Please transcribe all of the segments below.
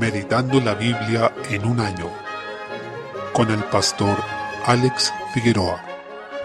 Meditando la Biblia en un año, con el pastor Alex Figueroa.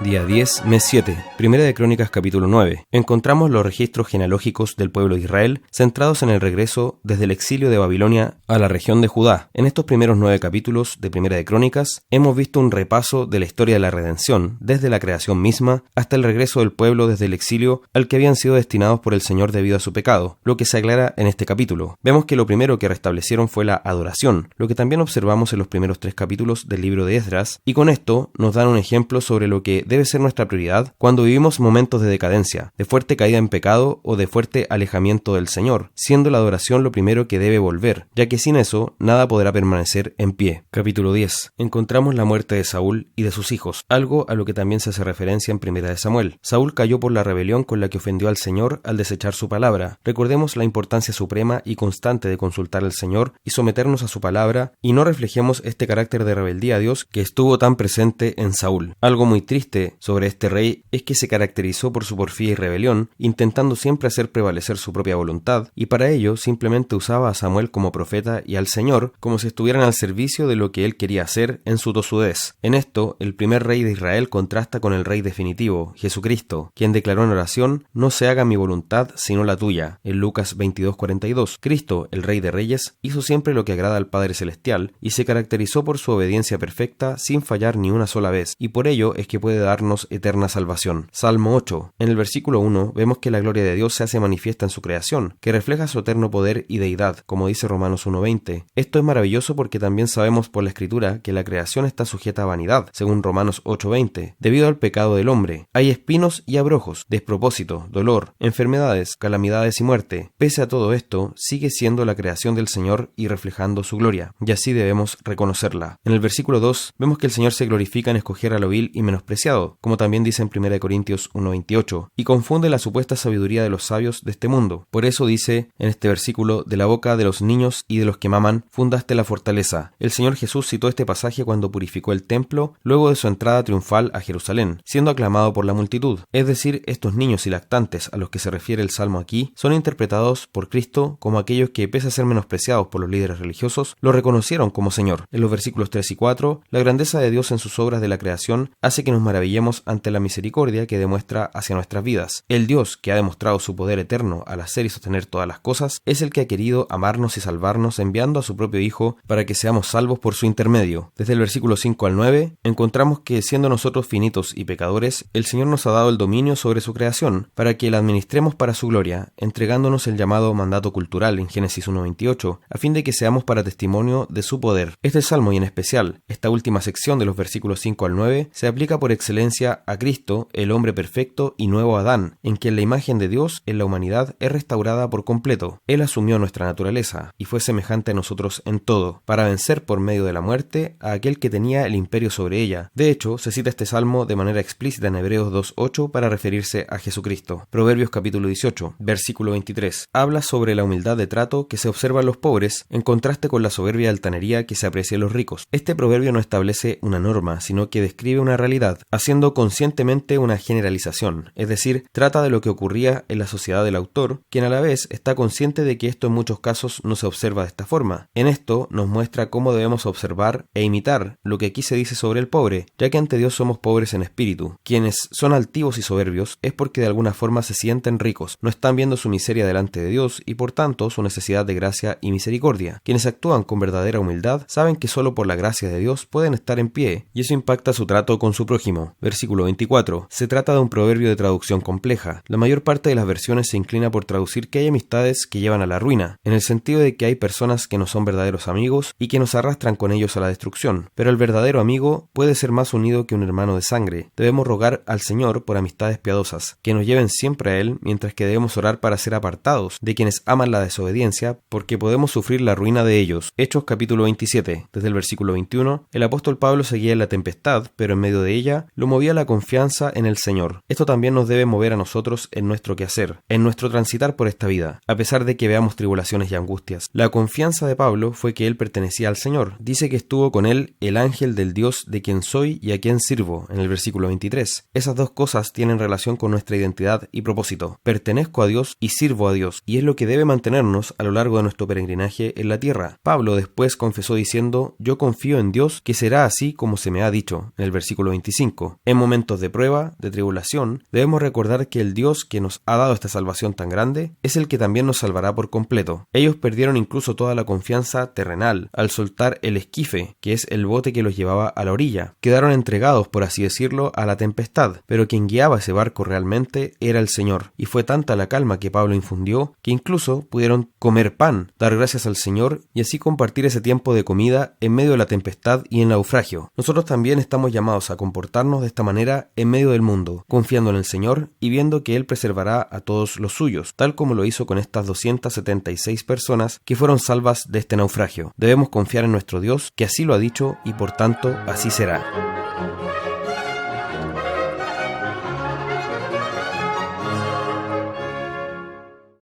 Día 10, mes 7, Primera de Crónicas capítulo 9. Encontramos los registros genealógicos del pueblo de Israel centrados en el regreso desde el exilio de Babilonia a la región de Judá. En estos primeros 9 capítulos de Primera de Crónicas hemos visto un repaso de la historia de la redención, desde la creación misma hasta el regreso del pueblo desde el exilio al que habían sido destinados por el Señor debido a su pecado, lo que se aclara en este capítulo. Vemos que lo primero que restablecieron fue la adoración, lo que también observamos en los primeros 3 capítulos del libro de Esdras, y con esto nos dan un ejemplo sobre lo que debe ser nuestra prioridad cuando vivimos momentos de decadencia, de fuerte caída en pecado o de fuerte alejamiento del Señor, siendo la adoración lo primero que debe volver, ya que sin eso nada podrá permanecer en pie. Capítulo 10. Encontramos la muerte de Saúl y de sus hijos, algo a lo que también se hace referencia en Primera de Samuel. Saúl cayó por la rebelión con la que ofendió al Señor al desechar su palabra. Recordemos la importancia suprema y constante de consultar al Señor y someternos a su palabra, y no reflejemos este carácter de rebeldía a Dios que estuvo tan presente en Saúl. Algo muy triste sobre este rey es que se caracterizó por su porfía y rebelión, intentando siempre hacer prevalecer su propia voluntad, y para ello simplemente usaba a Samuel como profeta y al Señor como si estuvieran al servicio de lo que él quería hacer en su tosudez. En esto, el primer rey de Israel contrasta con el rey definitivo, Jesucristo, quien declaró en oración: "No se haga mi voluntad sino la tuya", en Lucas 22:42. Cristo, el Rey de Reyes, hizo siempre lo que agrada al Padre Celestial y se caracterizó por su obediencia perfecta sin fallar ni una sola vez, y por ello es que puede darnos eterna salvación. Salmo 8. En el versículo 1 vemos que la gloria de Dios se hace manifiesta en su creación, que refleja su eterno poder y deidad, como dice Romanos 1:20. Esto es maravilloso porque también sabemos por la Escritura que la creación está sujeta a vanidad, según Romanos 8:20, debido al pecado del hombre. Hay espinos y abrojos, despropósito, dolor, enfermedades, calamidades y muerte. Pese a todo esto, sigue siendo la creación del Señor y reflejando su gloria, y así debemos reconocerla. En el versículo 2 vemos que el Señor se glorifica en escoger a lo vil y menospreciado, como también dice en 1 Corintios 1:28, y confunde la supuesta sabiduría de los sabios de este mundo. Por eso dice en este versículo: "De la boca de los niños y de los que maman fundaste la fortaleza". El Señor Jesús citó este pasaje cuando purificó el templo luego de su entrada triunfal a Jerusalén, siendo aclamado por la multitud. Es decir, estos niños y lactantes a los que se refiere el Salmo aquí son interpretados por Cristo como aquellos que, pese a ser menospreciados por los líderes religiosos, lo reconocieron como Señor. En los versículos 3 y 4, la grandeza de Dios en sus obras de la creación hace que nos maravillemos ante la misericordia que demuestra hacia nuestras vidas. El Dios que ha demostrado su poder eterno al hacer y sostener todas las cosas es el que ha querido amarnos y salvarnos enviando a su propio Hijo para que seamos salvos por su intermedio. Desde el versículo 5 al 9 encontramos que, siendo nosotros finitos y pecadores, el Señor nos ha dado el dominio sobre su creación para que la administremos para su gloria, entregándonos el llamado mandato cultural en Génesis 1:28, a fin de que seamos para testimonio de su poder. Este salmo, y en especial esta última sección de los versículos 5 al 9, se aplica por excelencia a Cristo, el hombre perfecto y nuevo Adán, en quien la imagen de Dios en la humanidad es restaurada por completo. Él asumió nuestra naturaleza y fue semejante a nosotros en todo, para vencer por medio de la muerte a aquel que tenía el imperio sobre ella. De hecho, se cita este salmo de manera explícita en Hebreos 2:8 para referirse a Jesucristo. Proverbios capítulo 18, versículo 23, habla sobre la humildad de trato que se observa en los pobres, en contraste con la soberbia y altanería que se aprecia en los ricos. Este proverbio no establece una norma, sino que describe una realidad, haciendo conscientemente una generalización, es decir, trata de lo que ocurría en la sociedad del autor, quien a la vez está consciente de que esto en muchos casos no se observa de esta forma. En esto nos muestra cómo debemos observar e imitar lo que aquí se dice sobre el pobre, ya que ante Dios somos pobres en espíritu. Quienes son altivos y soberbios es porque de alguna forma se sienten ricos, no están viendo su miseria delante de Dios y por tanto su necesidad de gracia y misericordia. Quienes actúan con verdadera humildad saben que solo por la gracia de Dios pueden estar en pie, y eso impacta su trato con su prójimo. Versículo 24. Se trata de un proverbio de traducción compleja. La mayor parte de las versiones se inclina por traducir que hay amistades que llevan a la ruina, en el sentido de que hay personas que no son verdaderos amigos y que nos arrastran con ellos a la destrucción. Pero el verdadero amigo puede ser más unido que un hermano de sangre. Debemos rogar al Señor por amistades piadosas, que nos lleven siempre a Él, mientras que debemos orar para ser apartados de quienes aman la desobediencia, porque podemos sufrir la ruina de ellos. Hechos capítulo 27. Desde el versículo 21, el apóstol Pablo seguía en la tempestad, pero en medio de ella lo movía la confianza en el Señor. Esto también nos debe mover a nosotros en nuestro quehacer, en nuestro transitar por esta vida, a pesar de que veamos tribulaciones y angustias. La confianza de Pablo fue que él pertenecía al Señor. Dice que estuvo con él el ángel del Dios de quien soy y a quien sirvo, en el versículo 23. Esas dos cosas tienen relación con nuestra identidad y propósito. Pertenezco a Dios y sirvo a Dios, y es lo que debe mantenernos a lo largo de nuestro peregrinaje en la tierra. Pablo después confesó diciendo: yo confío en Dios que será así como se me ha dicho, en el versículo 25. En momentos de prueba, de tribulación, debemos recordar que el Dios que nos ha dado esta salvación tan grande es el que también nos salvará por completo. Ellos perdieron incluso toda la confianza terrenal al soltar el esquife, que es el bote que los llevaba a la orilla. Quedaron entregados, por así decirlo, a la tempestad, pero quien guiaba ese barco realmente era el Señor, y fue tanta la calma que Pablo infundió que incluso pudieron comer pan, dar gracias al Señor y así compartir ese tiempo de comida en medio de la tempestad y el naufragio. Nosotros también estamos llamados a comportarnos de esta manera en medio del mundo, confiando en el Señor y viendo que Él preservará a todos los suyos, tal como lo hizo con estas 276 personas que fueron salvas de este naufragio. Debemos confiar en nuestro Dios, que así lo ha dicho y por tanto así será.